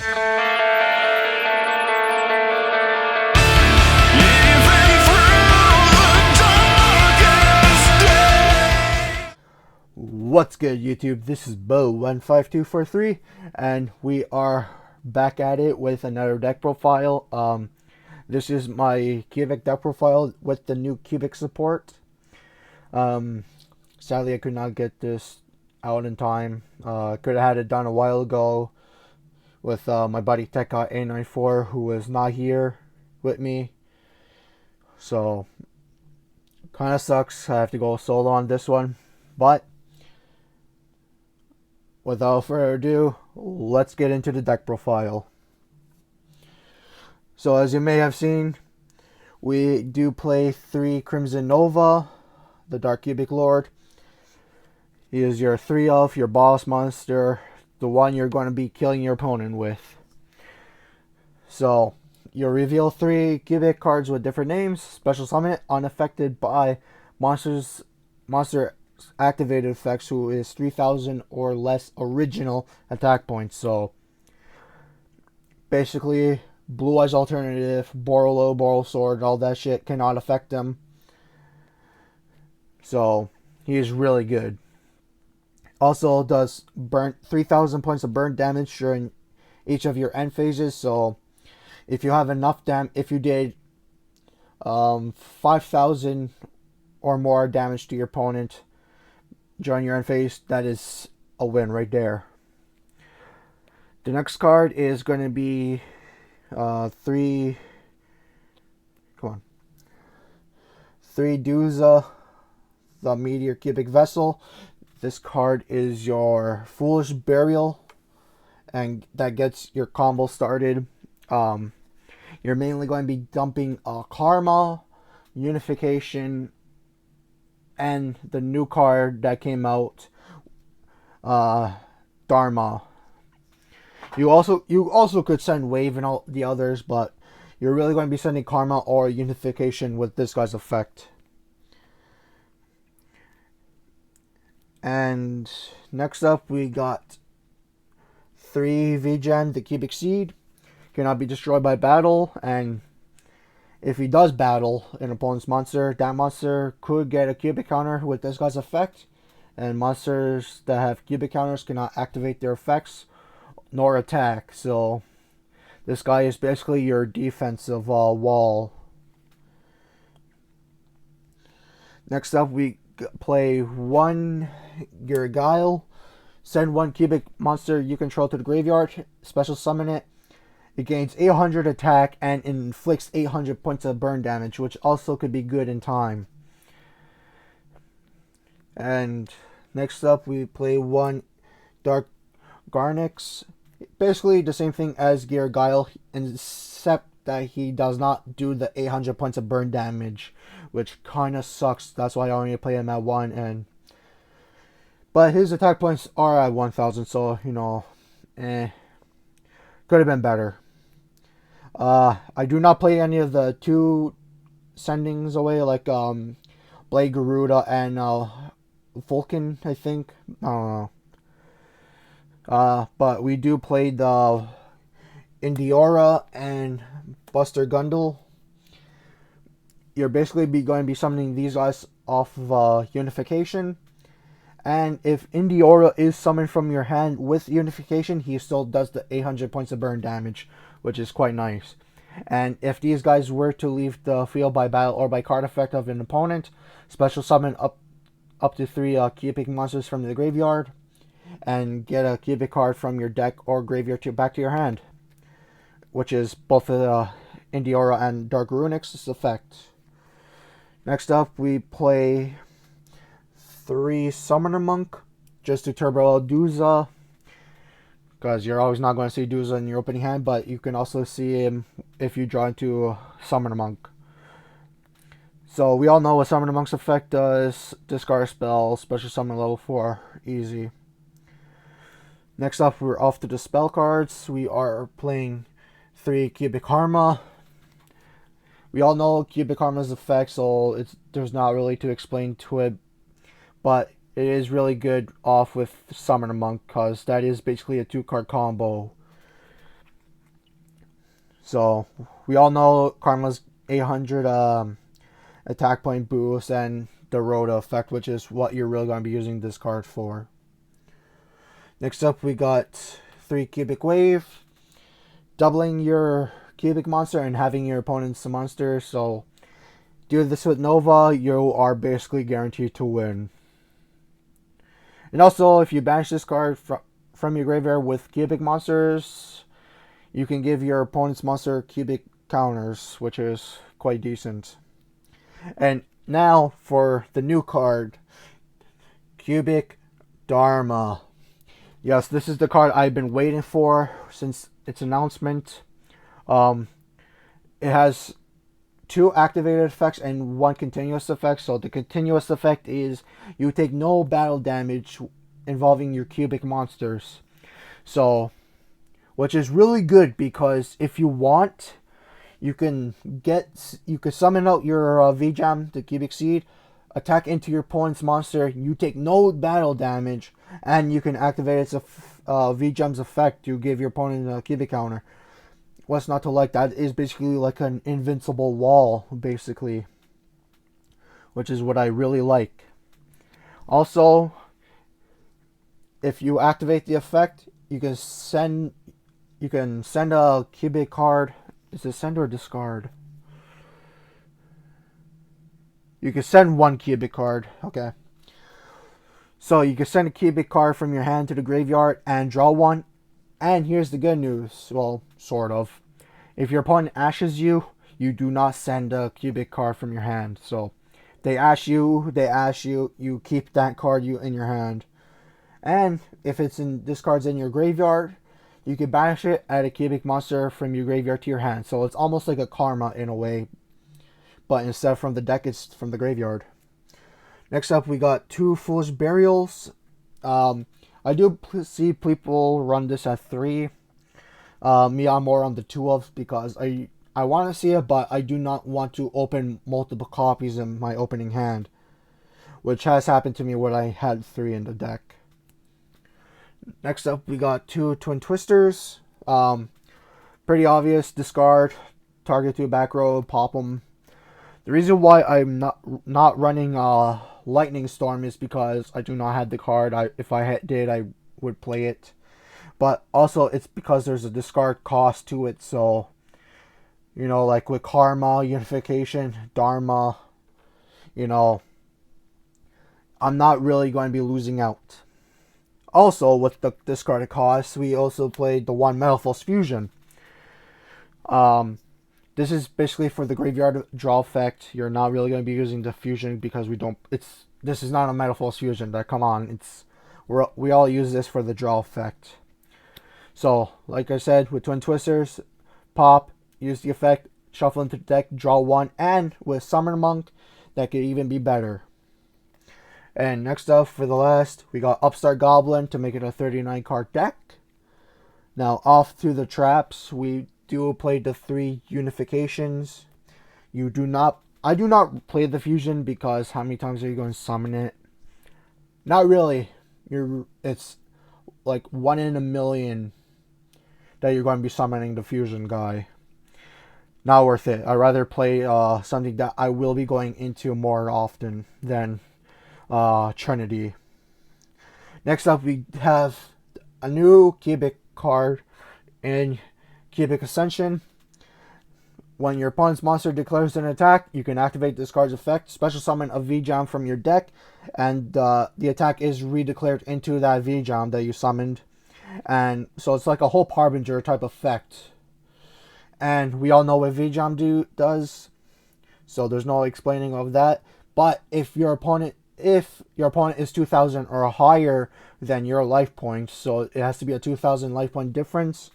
What's good, YouTube? This is Bo15243, and we are back at it with another deck profile. This is my cubic deck profile with the new cubic support. Sadly, I could not get this out in time. Could have had it done a while ago with my buddy TechGuy894, who was not here with me. So, kind of sucks. I have to go solo on this one, but without further ado, let's get into the deck profile. So as you may have seen, we do play 3 Crimson Nova, the Dark Cubic Lord. He is your 3-elf, your boss monster, the one you're going to be killing your opponent with. So, you'll reveal 3 cubic cards with different names, special summon it, unaffected by monster activated effects, who is 3,000 or less original attack points. So basically, Blue Eyes Alternative, Borolo, Boral Sword, all that shit cannot affect him. So he is really good. Also does 3,000 points of burn damage during each of your end phases. So if you have enough if you did 5,000 or more damage to your opponent during your end phase, that is a win right there. The next card is going to be 3 Duza, the Meteor Cubic Vessel. This card is your Foolish Burial, and that gets your combo started. You're mainly going to be dumping Karma, Unification, and the new card that came out, Dharma. You also could send Wave and all the others, but you're really going to be sending Karma or Unification with this guy's effect. And next up, we got 3 Vgen, the Cubic Seed. Cannot be destroyed by battle, and if he does battle an opponent's monster, that monster could get a cubic counter with this guy's effect, and monsters that have cubic counters cannot activate their effects nor attack. So this guy is basically your defensive wall. Next up, we play 1 Girgile. Send 1 cubic monster you control to the graveyard, special summon it. It gains 800 attack and inflicts 800 points of burn damage, which also could be good in time. And next up, we play 1 Dark Garnix. Basically the same thing as Girgile, except that he does not do the 800 points of burn damage, which kind of sucks. That's why I only play him at 1. But his attack points are at 1,000, so, you know, could have been better. I do not play any of the 2 sendings away, like Blade Garuda and Vulcan, I think. I don't know. But we do play the Indiora and Buster Gundle. You're basically going to be summoning these guys off of Unification. And if Indiora is summoned from your hand with Unification, he still does the 800 points of burn damage, which is quite nice. And if these guys were to leave the field by battle or by card effect of an opponent, special summon up to 3 cubic monsters from the graveyard, and get a cubic card from your deck or graveyard back to your hand, which is both Indiora and Dark Runix's effect. Next up, we play 3 Summoner Monk, just to turbo Duza, because you're always not going to see Duza in your opening hand, but you can also see him if you draw into Summoner Monk. So we all know what Summoner Monk's effect does: discard a spell, special summon level 4, easy. Next up, we're off to the spell cards. We are playing 3 Cubic Karma. We all know Cubic Karma's effect, so there's not really to explain to it, but it is really good off with Summoner Monk, because that is basically a 2-card combo. So we all know Karma's 800 attack point boost and the Rhoda effect, which is what you're really going to be using this card for. Next up, we got 3 Cubic Wave, doubling your Cubic monster and having your opponent's monster. So do this with Nova, you are basically guaranteed to win. And also, if you banish this card from your graveyard with Cubic monsters, you can give your opponent's monster Cubic counters, which is quite decent. And now for the new card, Cubic Dharma. Yes, this is the card I've been waiting for since its announcement. It has 2 activated effects and 1 continuous effect. So the continuous effect is you take no battle damage involving your Cubic monsters. So, which is really good because if you want, you can summon out your V-Jam, the Cubic Seed, attack into your opponent's monster. You take no battle damage, and you can activate its V-Jam's effect to give your opponent a Cubic counter. What's not to like? That is basically like an invincible wall, basically, which is what I really like. Also, if you activate the effect, you can send a Cubic card. Is it send or discard? You can send 1 Cubic card. Okay. So you can send a Cubic card from your hand to the graveyard and draw 1. And here's the good news. Well, sort of. If your opponent ashes you, you do not send a Cubic card from your hand. So they ash you, you keep that card in your hand. And if this card's in your graveyard, you can banish it, add a Cubic monster from your graveyard to your hand. So it's almost like a Karma in a way, but instead from the deck, it's from the graveyard. Next up, we got 2 Foolish Burials. I do see people run this at 3. Me, I'm more on the 2 of because I want to see it, but I do not want to open multiple copies in my opening hand, which has happened to me when I had 3 in the deck. Next up, we got 2 Twin Twisters. Pretty obvious. Discard, target to a back row, pop them. The reason why I'm not running Lightning Storm is because I do not have the card. If I did, I would play it. But also, it's because there's a discard cost to it. So, you know, like with Karma, Unification, Dharma, you know, I'm not really going to be losing out. Also, with the discarded cost, we also played the 1 Metal Force Fusion. This is basically for the graveyard draw effect. You're not really going to be using the fusion because this is not a Metal Force Fusion. Come on, we all use this for the draw effect. So, like I said, with Twin Twisters, pop, use the effect, shuffle into the deck, draw 1, and with Summoner Monk, that could even be better. And next up, for the last, we got Upstart Goblin to make it a 39 card deck. Now, off to the traps, we do play the 3 unifications. I do not play the fusion because how many times are you going to summon it? Not really. It's like 1 in a million that you're going to be summoning the fusion guy. Not worth it. I'd rather play something that I will be going into more often than Trinity. Next up, we have a new Cubic card in Cubic Ascension. When your opponent's monster declares an attack, you can activate this card's effect, special summon a V-Jam from your deck, and the attack is redeclared into that V-Jam that you summoned. And so it's like a whole Harbinger type effect. And we all know what V-Jam does, so there's no explaining of that. But if your opponent is 2,000 or higher than your life points, so it has to be a 2,000 life point difference,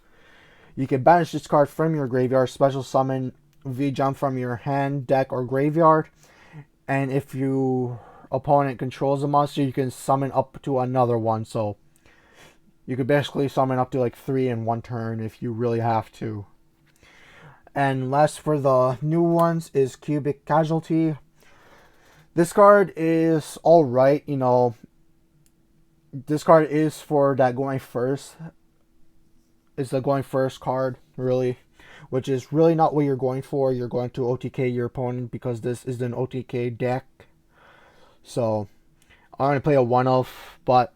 you can banish this card from your graveyard, special summon V-Jam from your hand, deck, or graveyard. And if your opponent controls a monster, you can summon up to another one. So you could basically summon up to like 3 in 1 turn if you really have to. And last for the new ones is Cubic Casualty. This card is alright, you know. This card is for that going first. It's the going first card, really. which is really not what you're going for. You're going to OTK your opponent because this is an OTK deck. So I'm going to play a 1-of, but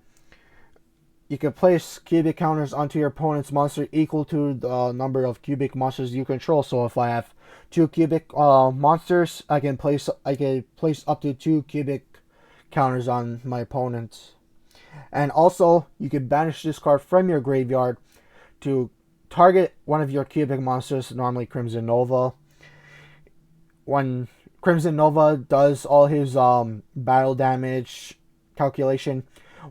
you can place cubic counters onto your opponent's monster equal to the number of cubic monsters you control. So if I have 2 cubic monsters, I can place up to 2 cubic counters on my opponent. And also, you can banish this card from your graveyard to target one of your cubic monsters, normally Crimson Nova. When Crimson Nova does all his battle damage calculation,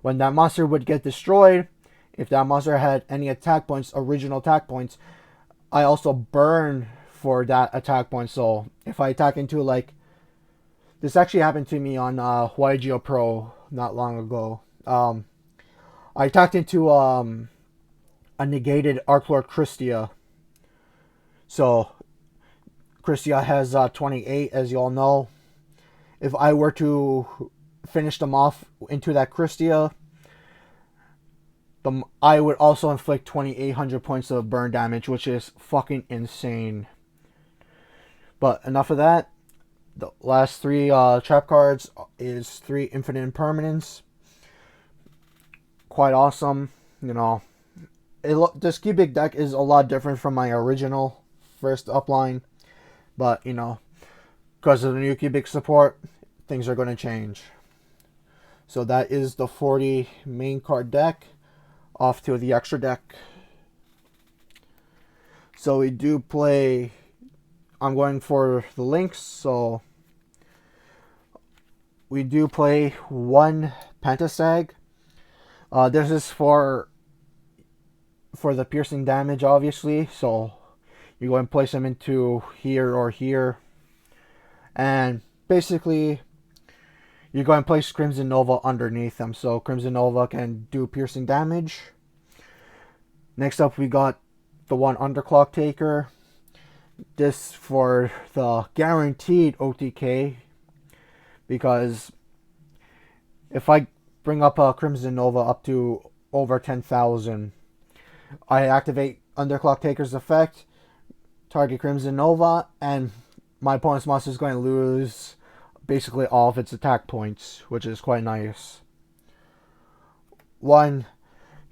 when that monster would get destroyed, if that monster had any attack points, original attack points, I also burn for that attack point. So if I attack into, like, this actually happened to me on YGO Pro not long ago. I attacked into a negated Archlord Christia. So Christia has 28, as you all know. If I were to finish them off into that Christia, I would also inflict 2,800 points of burn damage, which is fucking insane. But enough of that. The last 3 trap cards is 3 infinite impermanence. Quite awesome, you know. This cubic deck is a lot different from my original first upline, but you know, because of the new cubic support, things are going to change. So that is the 40 main card deck. Off to the extra deck. So we do play, I'm going for the links, so we do play 1 Pentasag. This is for the piercing damage, obviously, so you go and place them into here or here, and basically you go and place Crimson Nova underneath them, so Crimson Nova can do piercing damage. Next up, we got the 1 Underclock Taker. This for the guaranteed OTK, because if I bring up a Crimson Nova up to over 10,000, I activate Underclock Taker's effect, target Crimson Nova, and my opponent's monster is going to lose basically all of its attack points, which is quite nice. 1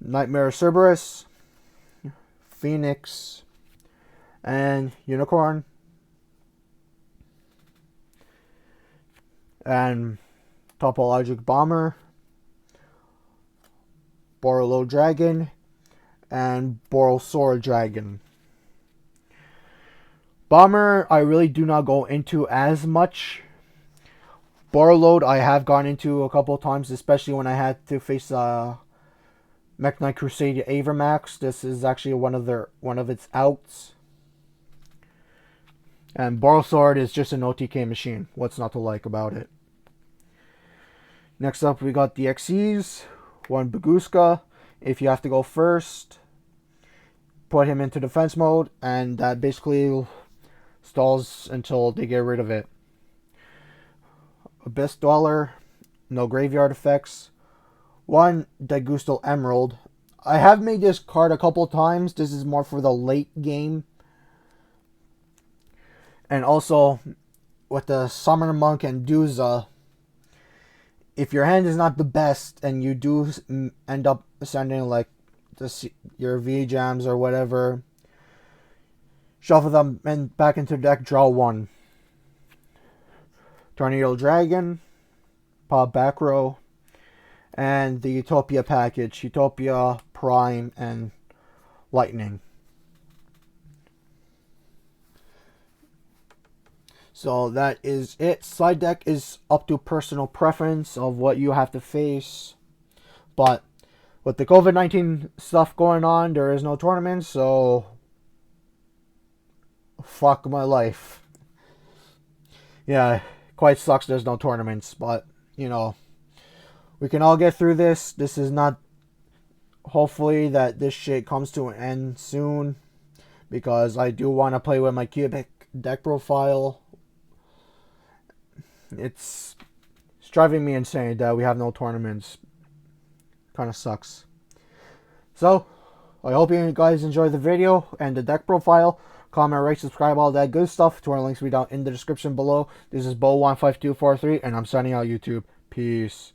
Nightmare Cerberus, Phoenix, and Unicorn, and Topologic Bomber, Borolo Dragon, and Borosaur Dragon. Bomber, I really do not go into as much. Boroload, I have gone into a couple of times, especially when I had to face Mech Knight Crusade Avermax. This is actually one of its outs. And Borosaur is just an OTK machine. What's not to like about it? Next up, we got the XCs. 1 Baguska. If you have to go first, put him into defense mode, and that basically stalls until they get rid of it. Abyss Dweller, no graveyard effects. 1 Daigusto Emerald. I have made this card a couple times. This is more for the late game. And also, with the Summoner Monk and Duza, if your hand is not the best and you do end up sending like your V-Jams or whatever, shuffle them back into the deck, draw 1. Tornado Dragon, pop back row, and the Utopia package, Utopia, Prime, and Lightning. So that is it. Side deck is up to personal preference of what you have to face. But with the COVID-19 stuff going on, there is no tournament, so fuck my life. Yeah, quite sucks there's no tournaments, but, you know, we can all get through this. This is not... Hopefully that this shit comes to an end soon, because I do want to play with my cubic deck profile. It's driving me insane that we have no tournaments. Kind of sucks. So, I hope you guys enjoyed the video and the deck profile. comment, rate, subscribe, all that good stuff. To our links will be down in the description below. This is Bo15243, and I'm signing out, YouTube. Peace.